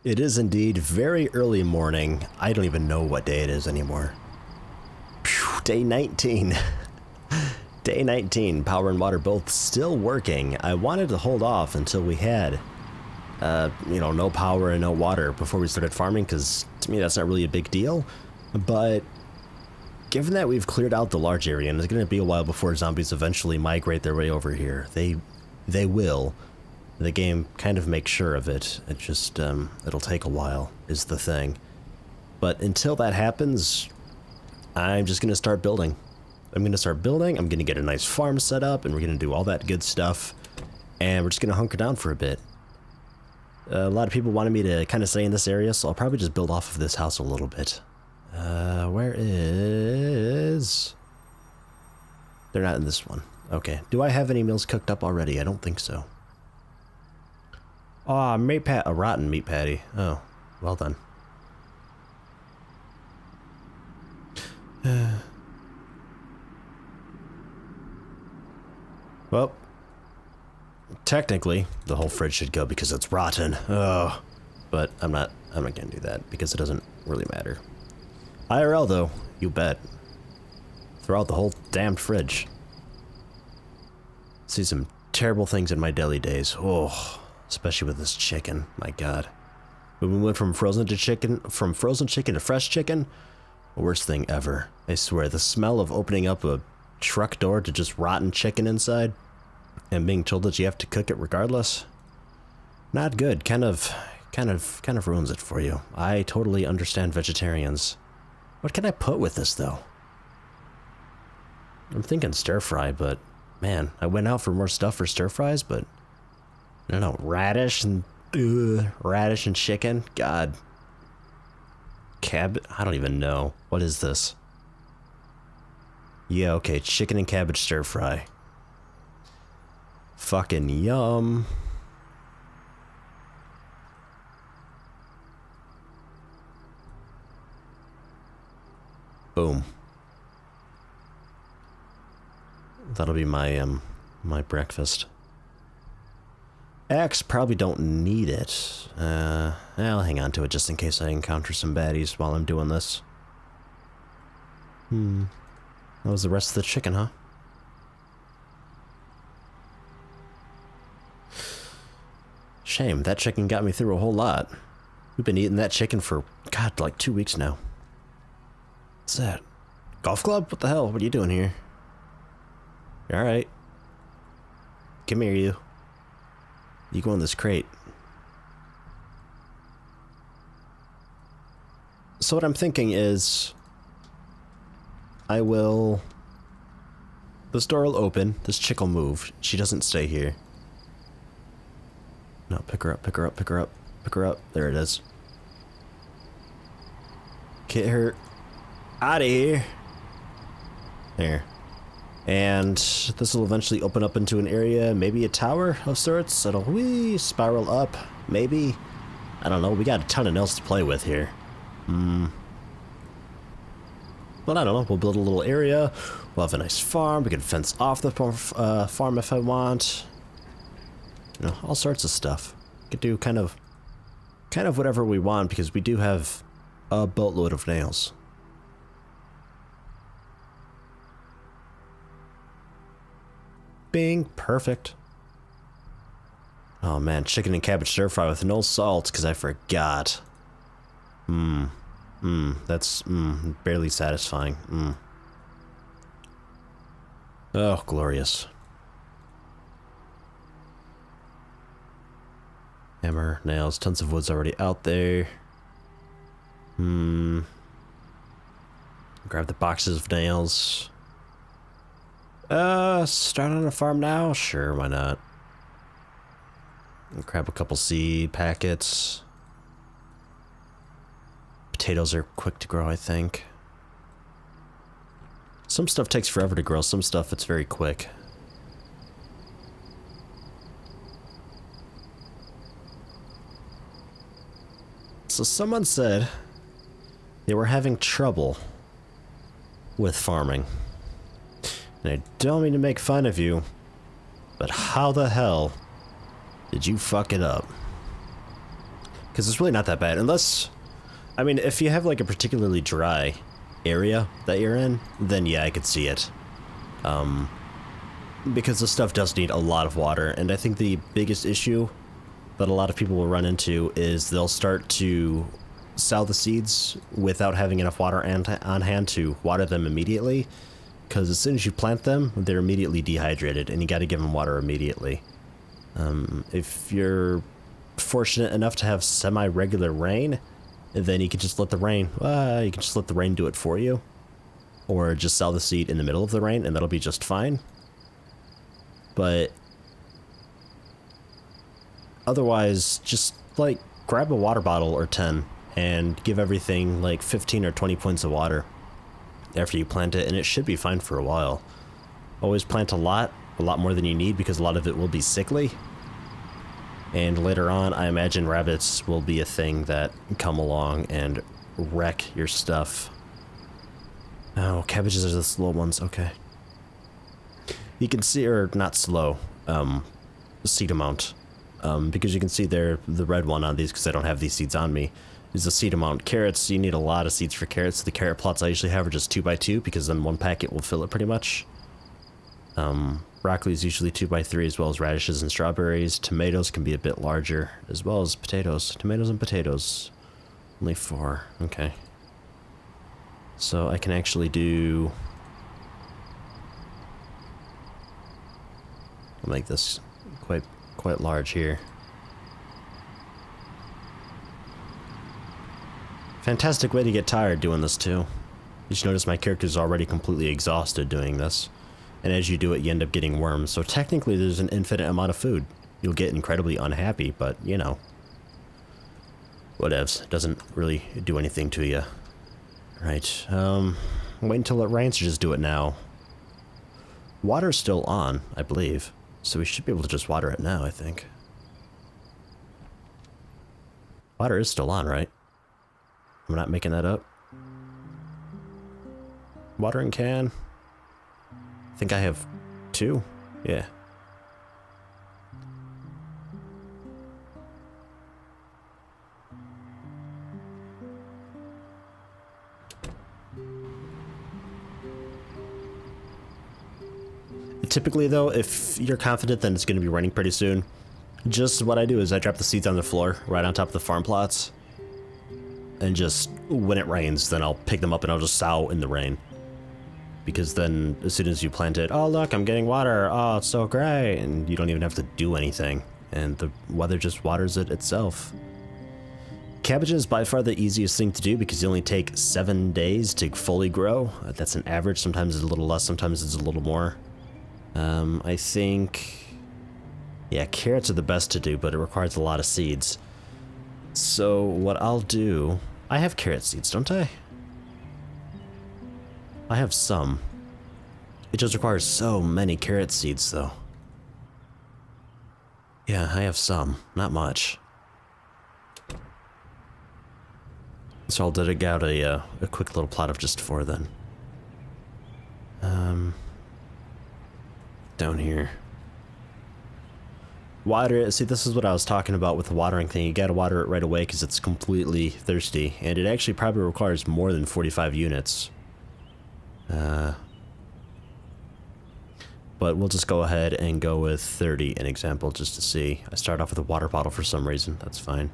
It is indeed very early morning. I don't even know what day it is anymore. Phew, day 19. Day 19, power and water both still working. I wanted to hold off until we had, no power and no water before we started farming, because to me that's not really a big deal. But given that we've cleared out the large area, and it's going to be a while before zombies eventually migrate their way over here, they will. The game kind of makes sure of it. It just, it'll take a while, is the thing. But until that happens, I'm just going to start building. I'm going to get a nice farm set up, and we're going to do all that good stuff. And we're just going to hunker down for a bit. A lot of people wanted me to kind of stay in this area, so I'll probably just build off of this house a little bit. Where is... They're not in this one. Okay. Do I have any meals cooked up already? I don't think so. Oh, a rotten meat patty. Oh, well done. Well, technically, the whole fridge should go because it's rotten. Oh, but I'm not gonna do that because it doesn't really matter. IRL though, you bet. Throw out the whole damned fridge. See some terrible things in my deli days. Oh. Especially with this chicken, my god. When we went from frozen chicken to fresh chicken, worst thing ever. I swear, the smell of opening up a truck door to just rotten chicken inside and being told that you have to cook it regardless, not good. Kind of ruins it for you. I totally understand vegetarians. What can I put with this though? I'm thinking stir fry, but man, I went out for more stuff for stir fries, but I don't know, radish and chicken. God. I don't even know. What is this? Yeah, okay, chicken and cabbage stir fry. Fucking yum. Boom. That'll be my my breakfast. Axe, probably don't need it. I'll hang on to it just in case I encounter some baddies while I'm doing this. That was the rest of the chicken, huh? Shame, that chicken got me through a whole lot. We've been eating that chicken for, God, like 2 weeks now. What's that? Golf club? What the hell? What are you doing here? Alright. Come here, you. You go in this crate. So what I'm thinking is, this door will open, this chick will move. She doesn't stay here. No, pick her up, pick her up, pick her up, pick her up. There it is. Get her out of here. There. And this will eventually open up into an area, maybe a tower of sorts. It'll spiral up, maybe. I don't know, we got a ton of nails to play with here. But I don't know, we'll build a little area. We'll have a nice farm, we can fence off the farm if I want. You know, all sorts of stuff. We could do kind of whatever we want because we do have a boatload of nails. Bing, perfect. Oh man, chicken and cabbage stir fry with no salt because I forgot. That's barely satisfying. Oh, glorious. Hammer, nails, tons of wood's already out there. Grab the boxes of nails. Start on a farm now? Sure, why not? Grab a couple seed packets. Potatoes are quick to grow, I think. Some stuff takes forever to grow, some stuff it's very quick. So someone said they were having trouble with farming. And I don't mean to make fun of you, but how the hell did you fuck it up? Because it's really not that bad. Unless, I mean, if you have like a particularly dry area that you're in, then yeah, I could see it. Because the stuff does need a lot of water, and I think the biggest issue that a lot of people will run into is they'll start to sow the seeds without having enough water on hand to water them immediately, because as soon as you plant them, they're immediately dehydrated, and you got to give them water immediately. If you're fortunate enough to have semi-regular rain, then you can just let the rain, do it for you, or just sow the seed in the middle of the rain, and that'll be just fine. But otherwise, just like grab a water bottle or 10 and give everything like 15 or 20 points of water after you plant it, and it should be fine for a while. Always plant a lot more than you need, because a lot of it will be sickly. And later on, I imagine rabbits will be a thing that come along and wreck your stuff. Oh, cabbages are the slow ones, okay. You can see, or not slow, seed amount. Because you can see there, the red one on these, because I don't have these seeds on me, is the seed amount. Carrots, you need a lot of seeds for carrots. The carrot plots I usually have are just 2x2, because then one packet will fill it pretty much. Broccoli is usually 2x3, as well as radishes and strawberries. Tomatoes can be a bit larger, as well as potatoes. Tomatoes and potatoes. Only 4, okay. So I can actually do... I'll make this quite large here. Fantastic way to get tired doing this too. You should notice my character's already completely exhausted doing this. And as you do it, you end up getting worms. So technically there's an infinite amount of food. You'll get incredibly unhappy, but you know. Whatevs. Doesn't really do anything to you. Right. Wait until it rains or just do it now. Water's still on, I believe. So we should be able to just water it now, I think. Water is still on, right? I'm not making that up. Watering can. I think I have 2. Yeah. Typically though, if you're confident that it's going to be raining pretty soon, just what I do is I drop the seeds on the floor right on top of the farm plots. And just, when it rains, then I'll pick them up and I'll just sow in the rain. Because then, as soon as you plant it, oh look, I'm getting water, oh, it's so great, and you don't even have to do anything. And the weather just waters it itself. Cabbage is by far the easiest thing to do because you only take 7 days to fully grow. That's an average, sometimes it's a little less, sometimes it's a little more. I think... Yeah, carrots are the best to do, but it requires a lot of seeds. So what I'll do... I have carrot seeds, don't I? I have some. It just requires so many carrot seeds, though. Yeah, I have some. Not much. So I'll dig out a quick little plot of just 4 then. Down here. Water it. See, this is what I was talking about with the watering thing. You gotta water it right away because it's completely thirsty. And it actually probably requires more than 45 units. But we'll just go ahead and go with 30 an example just to see. I start off with a water bottle for some reason. That's fine.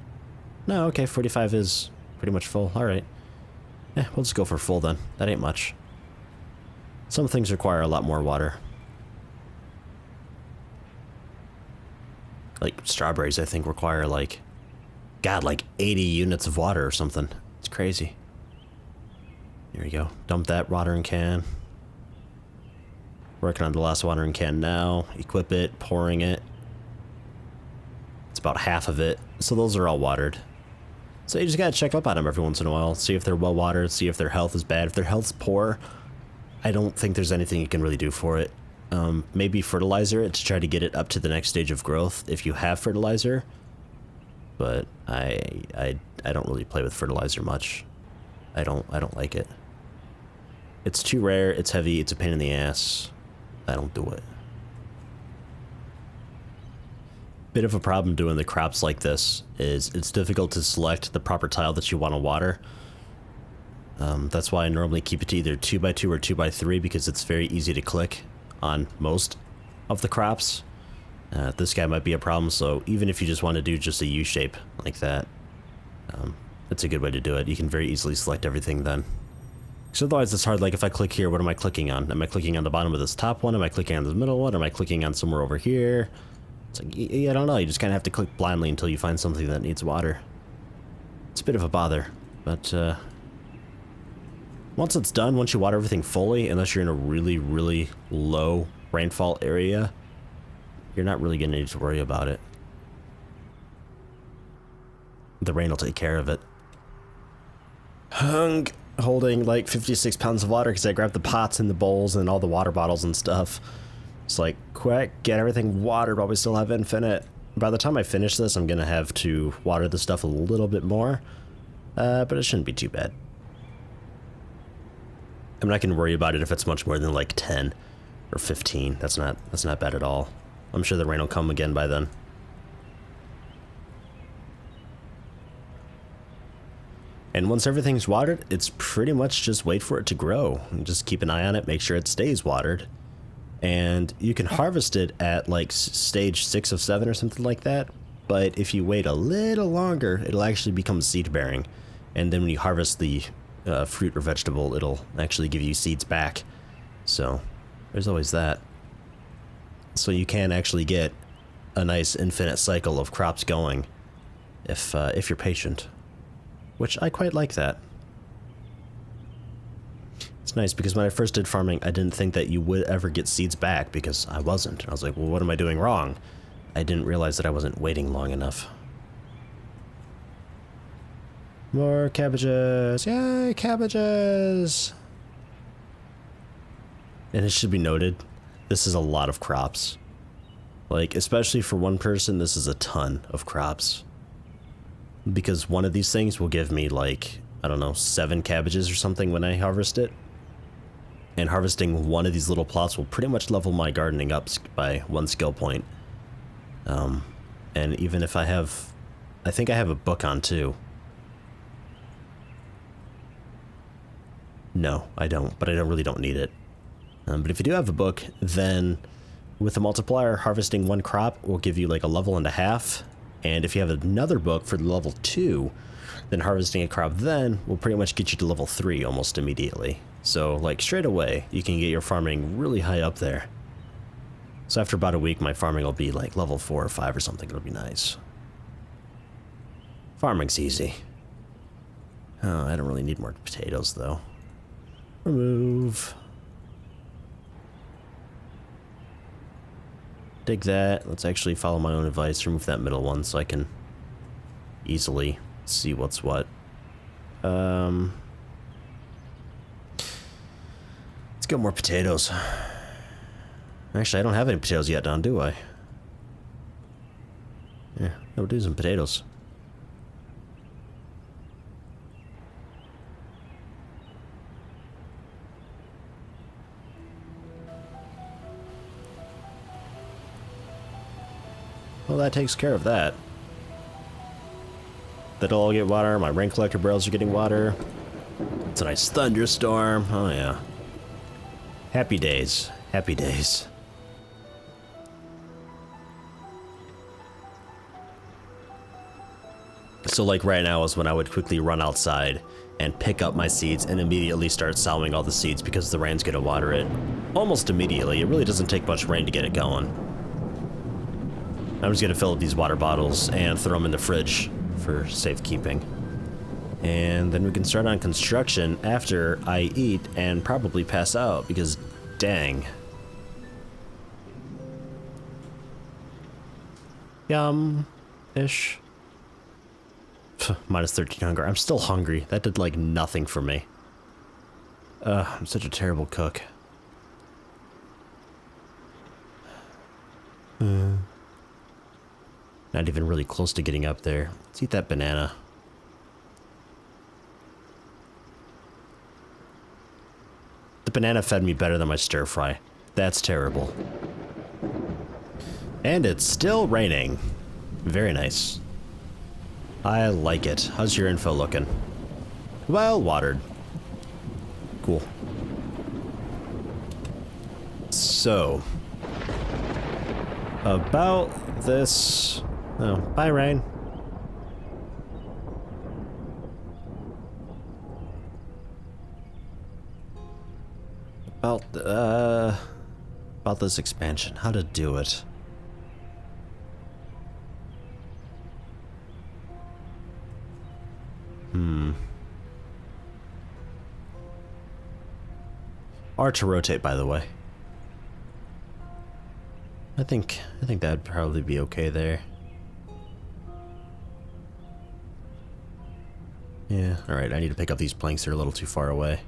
No, okay, 45 is pretty much full. Alright. Yeah, we'll just go for full then. That ain't much. Some things require a lot more water. Like strawberries, I think, require like, God, like 80 units of water or something. It's crazy. Here we go. Dump that watering can. Working on the last watering can now. Equip it, pouring it. It's about half of it. So those are all watered. So you just gotta check up on them every once in a while. See if they're well watered, see if their health is bad. If their health's poor, I don't think there's anything you can really do for it. Maybe fertilizer it to try to get it up to the next stage of growth if you have fertilizer. But I don't really play with fertilizer much. I don't like it. It's too rare, it's heavy, it's a pain in the ass. I don't do it. Bit of a problem doing the crops like this is it's difficult to select the proper tile that you want to water. That's why I normally keep it to either 2x2 or 2x3 because it's very easy to click on most of the crops. This guy might be a problem, so even if you just want to do just a U shape like that, that's a good way to do it. You can very easily select everything then. So otherwise it's hard, like if I click here, what am I clicking on? Am I clicking on the bottom of this top one? Am I clicking on the middle one? Am I clicking on somewhere over here? It's like, I don't know, you just kind of have to click blindly until you find something that needs water. It's a bit of a bother, but once it's done, once you water everything fully, unless you're in a really, really low rainfall area, you're not really going to need to worry about it. The rain will take care of it. Holding like 56 pounds of water because I grabbed the pots and the bowls and all the water bottles and stuff. It's like, quick, get everything watered while we still have infinite. By the time I finish this, I'm going to have to water the stuff a little bit more, but it shouldn't be too bad. I'm not going to worry about it if it's much more than like 10 or 15. That's not bad at all. I'm sure the rain will come again by then. And once everything's watered, it's pretty much just wait for it to grow. And just keep an eye on it, make sure it stays watered. And you can harvest it at like stage 6 of 7 or something like that. But if you wait a little longer, it'll actually become seed bearing. And then when you harvest the fruit or vegetable, it'll actually give you seeds back. So there's always that. So you can actually get a nice infinite cycle of crops going if you're patient, which I quite like that. It's nice because when I first did farming, I didn't think that you would ever get seeds back because I wasn't. I was like, well, what am I doing wrong? I didn't realize that I wasn't waiting long enough. More cabbages! Yay, cabbages! And it should be noted, this is a lot of crops. Like, especially for one person, this is a ton of crops. Because one of these things will give me like, I don't know, 7 cabbages or something when I harvest it. And harvesting one of these little plots will pretty much level my gardening up by 1 skill point. And even if I think I have a book on too. No, I don't, but I really don't need it. But if you do have a book, then with the multiplier, harvesting 1 crop will give you like a level and a half. And if you have another book for level 2, then harvesting a crop then will pretty much get you to level 3 almost immediately. So like straight away, you can get your farming really high up there. So after about a week, my farming will be like level 4 or 5 or something. It'll be nice. Farming's easy. Oh, I don't really need more potatoes though. Remove. Dig that. Let's actually follow my own advice. Remove that middle one so I can easily see what's what. Let's get more potatoes. Actually, I don't have any potatoes yet, Don, do I? Yeah, we'll do some potatoes. Well, that takes care of that. That'll all get water. My rain collector barrels are getting water. It's a nice thunderstorm. Oh, yeah. Happy days. Happy days. So, like, right now is when I would quickly run outside and pick up my seeds and immediately start sowing all the seeds because the rain's gonna water it almost immediately. It really doesn't take much rain to get it going. I'm just gonna fill up these water bottles and throw them in the fridge for safekeeping. And then we can start on construction after I eat and probably pass out because dang. Yum-ish. Minus 13 hunger. I'm still hungry. That did like nothing for me. I'm such a terrible cook. Not even really close to getting up there. Let's eat that banana. The banana fed me better than my stir fry. That's terrible. And it's still raining. Very nice. I like it. How's your info looking? Well watered. Cool. So, about this... Oh, bye, Rain. About this expansion, how to do it. R to rotate, by the way. I think that'd probably be okay there. Yeah, alright, I need to pick up these planks, they're a little too far away.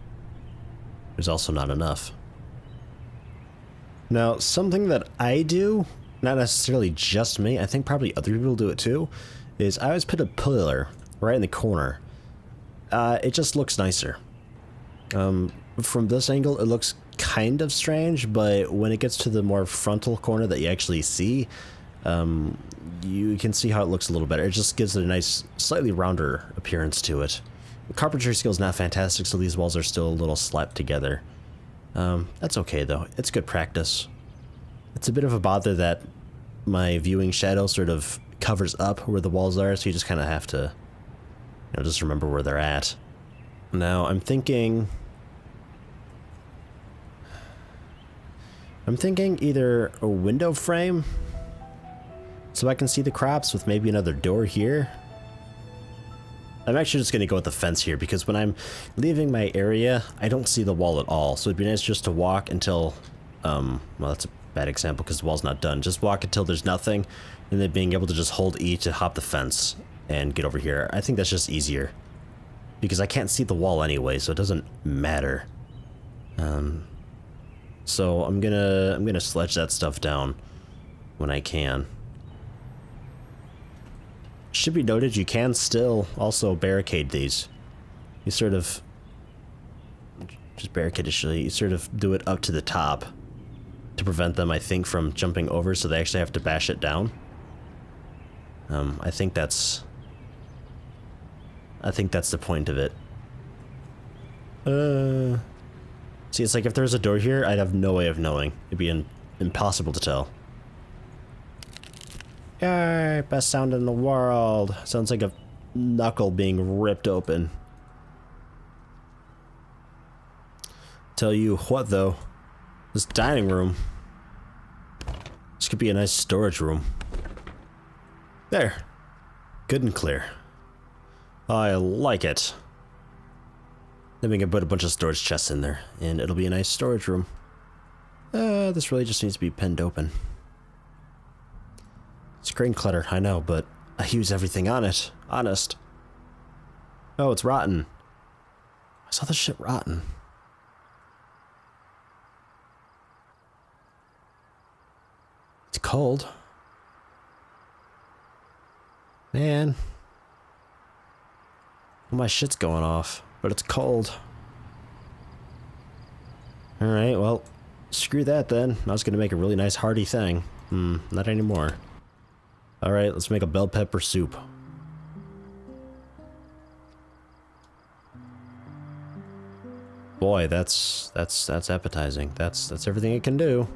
There's also not enough. Now, something that I do, not necessarily just me, I think probably other people do it too, is I always put a pillar right in the corner. It just looks nicer. From this angle, it looks kind of strange, but when it gets to the more frontal corner that you actually see, you can see how it looks a little better. It just gives it a nice, slightly rounder appearance to it. The carpentry skill is not fantastic, so these walls are still a little slapped together. That's okay though. It's good practice. It's a bit of a bother that my viewing shadow sort of covers up where the walls are, so you just kind of have to, you know, just remember where they're at. Now, I'm thinking either a window frame so I can see the crops with maybe another door here. I'm actually just going to go with the fence here because when I'm leaving my area, I don't see the wall at all. So it'd be nice just to walk until, well, that's a bad example because the wall's not done. Just walk until there's nothing, and then being able to just hold E to hop the fence and get over here. I think that's just easier because I can't see the wall anyway, so it doesn't matter. So I'm gonna sledge that stuff down when I can. Should be noted, you can still also barricade these. You sort of just barricade it. You sort of do it up to the top to prevent them, I think, from jumping over, so they actually have to bash it down. I think that's the point of it. See, it's like if there's a door here, I'd have no way of knowing. It'd be impossible to tell. Yay, best sound in the world. Sounds like a knuckle being ripped open. Tell you what though, this dining room, this could be a nice storage room. There, good and clear. I like it. Then we can put a bunch of storage chests in there, and it'll be a nice storage room. This really just needs to be pinned open. Screen clutter, I know, but I use everything on it. Honest. Oh, it's rotten. I saw this shit rotten. It's cold. Man. Well, my shit's going off, but it's cold. Alright, well, screw that then. I was gonna make a really nice hearty thing. Not anymore. Alright, let's make a bell pepper soup. Boy, that's appetizing. That's everything it can do.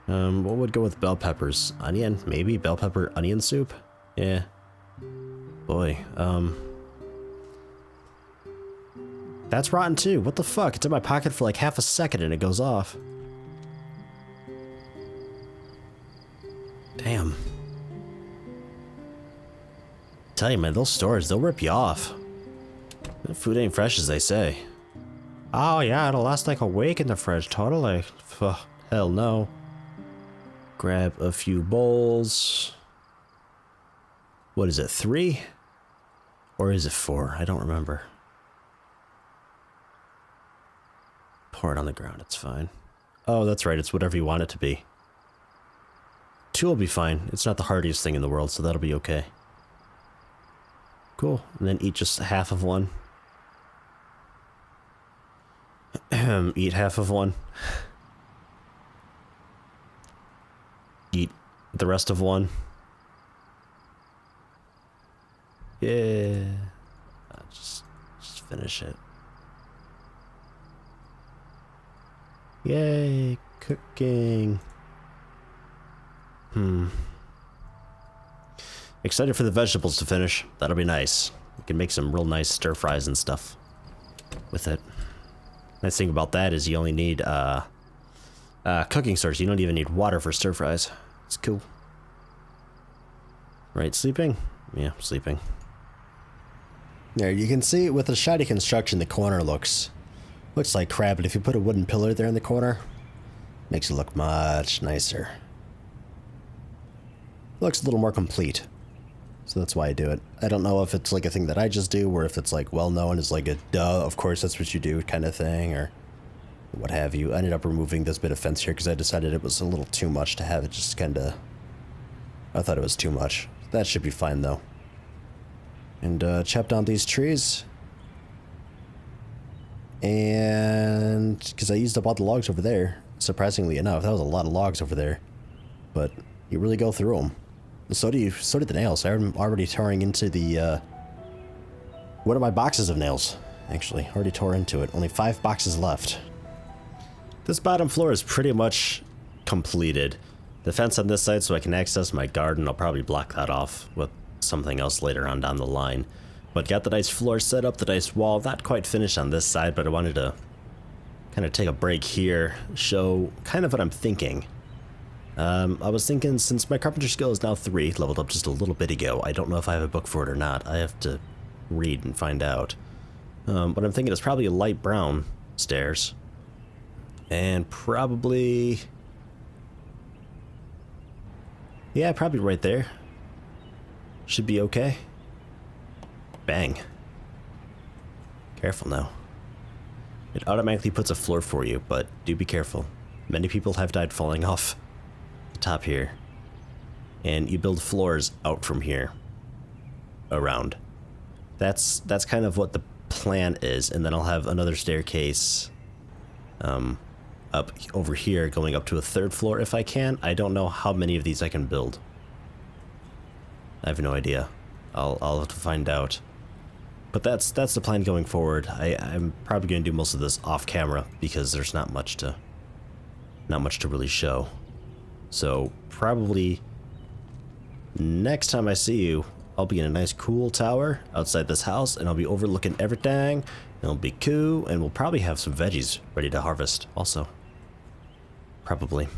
What would go with bell peppers? Onion? Maybe? Bell pepper onion soup? Yeah. Boy, that's rotten too. What the fuck? It's in my pocket for like half a second and it goes off. Damn. Tell you, man, those stores, they'll rip you off. The food ain't fresh, as they say. Oh yeah, it'll last like a week in the fridge, totally. Hell no. Grab a few bowls. What is it, 3? Or is it 4? I don't remember. Pour it on the ground, it's fine. Oh, that's right, it's whatever you want it to be. 2 will be fine. It's not the hardiest thing in the world, so that'll be okay. Cool. And then eat just half of one. Eat half of one. Eat the rest of one. Yeah. Just finish it. Yay, cooking. Excited for the vegetables to finish. That'll be nice. We can make some real nice stir fries and stuff with it. Nice thing about that is you only need cooking source. You don't even need water for stir fries. It's cool. Right, sleeping? Yeah, sleeping. There, you can see with the shiny construction, the corner looks like crap, but if you put a wooden pillar there in the corner, makes it look much nicer. Looks a little more complete. So that's why I do it. I don't know if it's like a thing that I just do, or if it's like well known as like a duh, of course that's what you do kind of thing, or what have you. I ended up removing this bit of fence here because I decided it was a little too much to have it just kind of... I thought it was too much. That should be fine though. And chop down these trees. And because I used up all the logs over there, surprisingly enough, that was a lot of logs over there. But you really go through them. So did the nails. I'm already tearing into the, one of my boxes of nails, actually. Already tore into it. Only 5 boxes left. This bottom floor is pretty much completed. The fence on this side so I can access my garden, I'll probably block that off with something else later on down the line. But got the nice floor set up, the nice wall. Not quite finished on this side, but I wanted to kind of take a break here, show kind of what I'm thinking. I was thinking, since my carpenter skill is now 3, leveled up just a little bit ago, I don't know if I have a book for it or not. I have to read and find out. But I'm thinking it's probably a light brown stairs. And probably... yeah, probably right there. Should be okay. Bang. Careful now. It automatically puts a floor for you, but do be careful. Many people have died falling off the top here. And you build floors out from here. Around. That's kind of what the plan is, and then I'll have another staircase up over here going up to a 3rd floor if I can. I don't know how many of these I can build. I have no idea. I'll have to find out. But that's the plan going forward. I'm probably going to do most of this off camera because there's not much to really show. So probably next time I see you, I'll be in a nice cool tower outside this house, and I'll be overlooking everything. It'll be cool, and we'll probably have some veggies ready to harvest also. Probably.